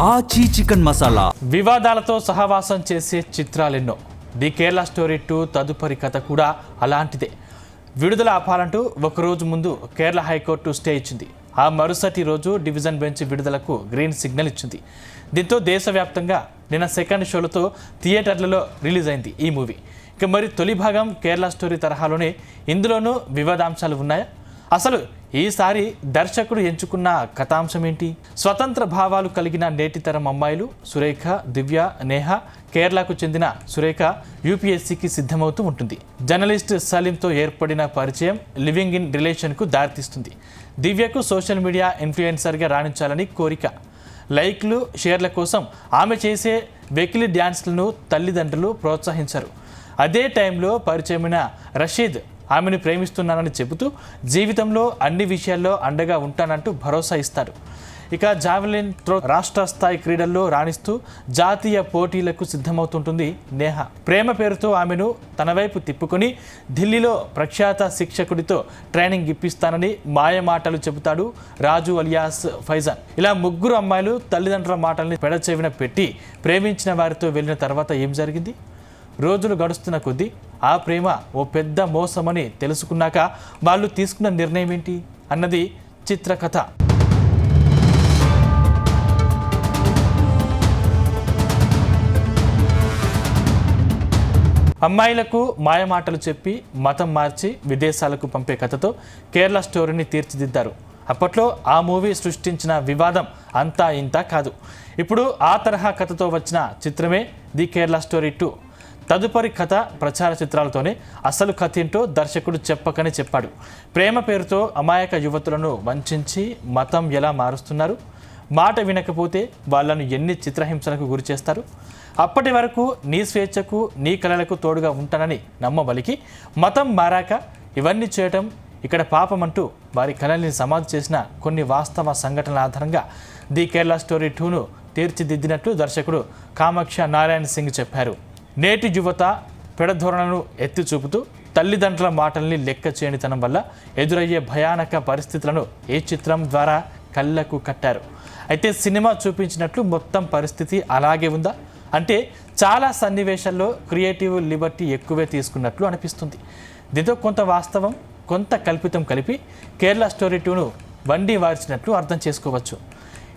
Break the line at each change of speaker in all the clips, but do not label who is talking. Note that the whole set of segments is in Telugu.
ఆచి చికెన్ మసాలా.
వివాదాలతో సహవాసం చేసే చిత్రాలెన్నో. ది కేరళ స్టోరీ 2 తదుపరి కథ కూడా అలాంటిదే. విడుదల ఆపాలంటూ ఒకరోజు ముందు కేరళ హైకోర్టు స్టే ఇచ్చింది. ఆ మరుసటి రోజు డివిజన్ బెంచ్ విడుదలకు గ్రీన్ సిగ్నల్ ఇచ్చింది. దీంతో దేశవ్యాప్తంగా నిన్న సెకండ్ షోలతో థియేటర్లలో రిలీజ్ అయింది ఈ మూవీ. ఇక మరి తొలి భాగం కేరళ స్టోరీ తరహాలోనే ఇందులోనూ వివాదాంశాలు ఉన్నాయా? అసలు ఈసారి దర్శకుడు ఎంచుకున్న కథాంశం ఏంటి? స్వతంత్ర భావాలు కలిగిన నేటి తరం అమ్మాయిలు సురేఖ, దివ్య, నేహ. కేరళకు చెందిన సురేఖ యూపీఎస్సీకి సిద్ధమవుతూ ఉంటుంది. జర్నలిస్ట్ సలీంతో ఏర్పడిన పరిచయం లివింగ్ ఇన్ రిలేషన్కు దారితీస్తుంది. దివ్యకు సోషల్ మీడియా ఇన్ఫ్లుయెన్సర్గా రాణించాలని కోరిక. లైక్లు, షేర్ల కోసం ఆమె చేసే వెకిలి డ్యాన్స్లను తల్లిదండ్రులు ప్రోత్సహించారు. అదే టైంలో పరిచయమైన రషీద్ ఆమెను ప్రేమిస్తున్నానని చెబుతూ జీవితంలో అన్ని విషయాల్లో అండగా ఉంటానంటూ భరోసా ఇస్తాడు. ఇక జావెలిన్ త్రో రాష్ట్ర స్థాయి క్రీడల్లో రాణిస్తూ జాతీయ పోటీలకు సిద్ధమవుతుంటుంది నేహ. ప్రేమ పేరుతో ఆమెను తన వైపు తిప్పుకొని ఢిల్లీలో ప్రఖ్యాత శిక్షకుడితో ట్రైనింగ్ ఇప్పిస్తానని మాయమాటలు చెబుతాడు రాజు అలియాస్ ఫైజాన్. ఇలా ముగ్గురు అమ్మాయిలు తల్లిదండ్రుల మాటల్ని పెడచెవిన పెట్టి ప్రేమించిన వారితో వెళ్ళిన తర్వాత ఏం జరిగింది? రోజులు గడుస్తున్న కొద్దీ ఆ ప్రేమ ఓ పెద్ద మోసమని తెలుసుకున్నాక వాళ్ళు తీసుకున్న నిర్ణయం ఏంటి అన్నది చిత్రకథ. అమ్మాయిలకు మాయమాటలు చెప్పి మతం మార్చి విదేశాలకు పంపే కథతో కేరళ స్టోరీని తీర్చిదిద్దారు. అప్పట్లో ఆ మూవీ సృష్టించిన వివాదం అంతా ఇంత కాదు. ఇప్పుడు ఆ తరహా కథతో వచ్చిన చిత్రమే ది కేరళ స్టోరీ 2. తదుపరి కథ ప్రచార చిత్రాలతోనే అసలు కథ ఏంటో దర్శకుడు చెప్పకనే చెప్పాడు. ప్రేమ పేరుతో అమాయక యువతులను వంచి మతం ఎలా మారుస్తున్నారు, మాట వినకపోతే వాళ్ళను ఎన్ని చిత్రహింసలకు గురి చేస్తారు, అప్పటి వరకు నీ స్వేచ్ఛకు నీ కళలకు తోడుగా ఉంటానని నమ్మబలికి మతం మారాక ఇవన్నీ చేయటం ఇక్కడ పాపమంటూ వారి కళల్ని సమాధి చేసిన కొన్ని వాస్తవ సంఘటనల ఆధారంగా ది కేరళ స్టోరీ 2ను తీర్చిదిద్దినట్లు దర్శకుడు కామాక్ష నారాయణ సింగ్ చెప్పారు. నేటి యువత పెడధోరణను ఎత్తి చూపుతూ తల్లిదండ్రుల మాటల్ని లెక్క చేయనితనం వల్ల ఎదురయ్యే భయానక పరిస్థితులను ఈ చిత్రం ద్వారా కళ్ళకు కట్టారు. అయితే సినిమా చూపించినట్లు మొత్తం పరిస్థితి అలాగే ఉందా అంటే చాలా సన్నివేశాల్లో క్రియేటివ్ లిబర్టీ ఎక్కువే తీసుకున్నట్లు అనిపిస్తుంది. దీంతో కొంత వాస్తవం, కొంత కల్పితం కలిపి కేరళ స్టోరీ 2ను వండి వార్చినట్లు అర్థం చేసుకోవచ్చు.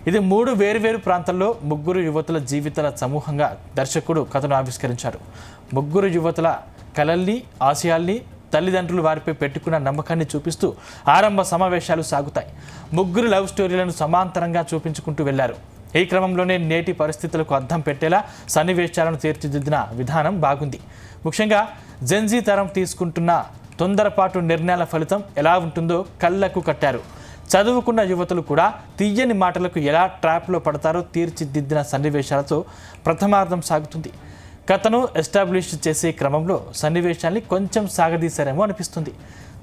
ఇది 3 వేర్వేరు ప్రాంతాల్లో ముగ్గురు యువతుల జీవితాల సమూహంగా దర్శకుడు కథను ఆవిష్కరించారు. ముగ్గురు యువతుల కలల్ని, ఆశయాల్ని, తల్లిదండ్రులు వారిపై పెట్టుకున్న నమ్మకాన్ని చూపిస్తూ ఆరంభ సమావేశాలు సాగుతాయి. ముగ్గురు లవ్ స్టోరీలను సమాంతరంగా చూపించుకుంటూ వెళ్లారు. ఈ క్రమంలోనే నేటి పరిస్థితులకు అద్దం పెట్టేలా సన్నివేశాలను తీర్చిదిద్దిన విధానం బాగుంది. ముఖ్యంగా జెన్జీ తరం తీసుకుంటున్న తొందరపాటు నిర్ణయాల ఫలితం ఎలా ఉంటుందో కళ్ళకు కట్టారు. చదువుకున్న యువతులు కూడా తీయని మాటలకు ఎలా ట్రాప్లో పడతారో తీర్చిదిద్దిన సన్నివేశాలతో ప్రథమార్థం సాగుతుంది. కథను ఎస్టాబ్లిష్ చేసే క్రమంలో సన్నివేశాల్ని కొంచెం సాగదీశారేమో అనిపిస్తుంది.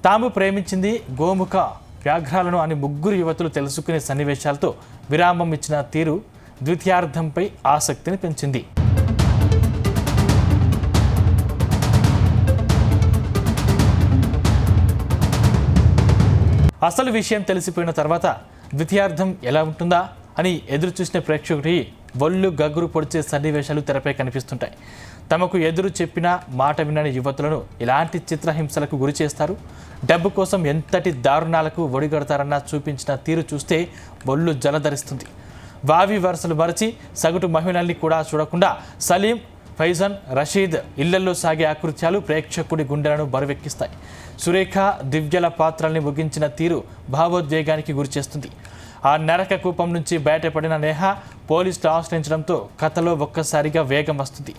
తాము ప్రేమించింది గోముఖ వ్యాఘ్రాలను అని ముగ్గురు యువతులు తెలుసుకునే సన్నివేశాలతో విరామం ఇచ్చిన తీరు ద్వితీయార్థంపై ఆసక్తిని పెంచింది. అసలు విషయం తెలిసిపోయిన తర్వాత ద్వితీయార్థం ఎలా ఉంటుందా అని ఎదురు చూసిన ప్రేక్షకుడి ఒళ్ళు గగ్గురు పొడిచే సన్నివేశాలు తెరపై కనిపిస్తుంటాయి. తమకు ఎదురు చెప్పిన మాట వినని యువతులను ఇలాంటి చిత్రహింసలకు గురి చేస్తారు, డబ్బు కోసం ఎంతటి దారుణాలకు ఒడిగడతారన్న చూపించిన తీరు చూస్తే ఒళ్ళు జలధరిస్తుంది. వావి వరుసలు మరచి సగటు మహిళల్ని కూడా చూడకుండా సలీం, ఫైజాన్, రషీద్ ఇళ్లలో సాగే ఆకృత్యాలు ప్రేక్షకుడి గుండెలను బరువెక్కిస్తాయి. సురేఖ, దివ్యల పాత్రల్ని ముగించిన తీరు భావోద్వేగానికి గురిచేస్తుంది. ఆ నరక కూపం నుంచి బయటపడిన నేహ పోలీసులు ఆశ్రయించడంతో కథలో ఒక్కసారిగా వేగం వస్తుంది.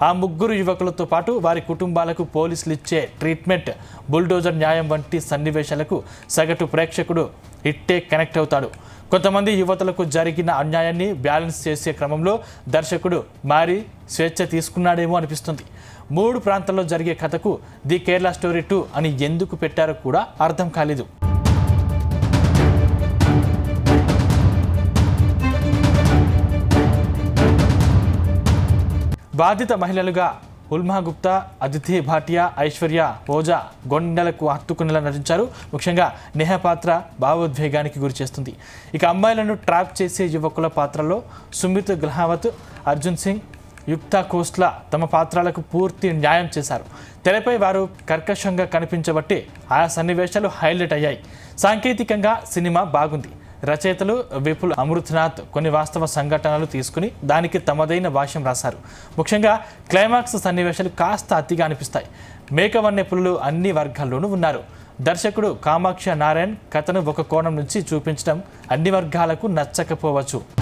ఆ ముగ్గురు యువకులతో పాటు వారి కుటుంబాలకు పోలీసులు ఇచ్చే ట్రీట్మెంట్, బుల్డోజర్ న్యాయం వంటి సన్నివేశాలకు సగటు ప్రేక్షకుడు ఇట్టే కనెక్ట్ అవుతాడు. కొంతమంది యువతులకు జరిగిన అన్యాయాన్ని బ్యాలెన్స్ చేసే క్రమంలో దర్శకుడు మారి స్వేచ్ఛ తీసుకున్నాడేమో అనిపిస్తుంది. 3 ప్రాంతాల్లో జరిగే కథకు ది కేరళ స్టోరీ 2 అని ఎందుకు పెట్టారో కూడా అర్థం కాలేదు. బాధిత మహిళలుగా ఉల్మా గుప్తా, అదితి భాటియా, ఐశ్వర్య ఓజా గొండెలకు హత్తుకునేలా నటించారు. ముఖ్యంగా నేహా పాత్ర భావోద్వేగానికి గురి చేస్తుంది. ఇక అమ్మాయిలను ట్రాప్ చేసే యువకుల పాత్రలో సుమిత్ గ్లహావత్, అర్జున్ సింగ్, యుక్తా కోస్లా తమ పాత్రలకు పూర్తి న్యాయం చేశారు. తెరపై వారు కర్కశంగా కనిపించబట్టి ఆయా సన్నివేశాలు హైలైట్ అయ్యాయి. సాంకేతికంగా సినిమా బాగుంది. రచయితలు విపుల్ అమృత్నాథ్ కొన్ని వాస్తవ సంఘటనలు తీసుకుని దానికి తమదైన భాష్యం రాశారు. ముఖ్యంగా క్లైమాక్స్ సన్నివేశాలు కాస్త అతిగా అనిపిస్తాయి. మేకవన్య పులులు అన్ని వర్గాల్లోనూ ఉన్నారు. దర్శకుడు కామాక్ష నారాయణ్ కథను ఒక కోణం నుంచి చూపించడం అన్ని వర్గాలకు నచ్చకపోవచ్చు.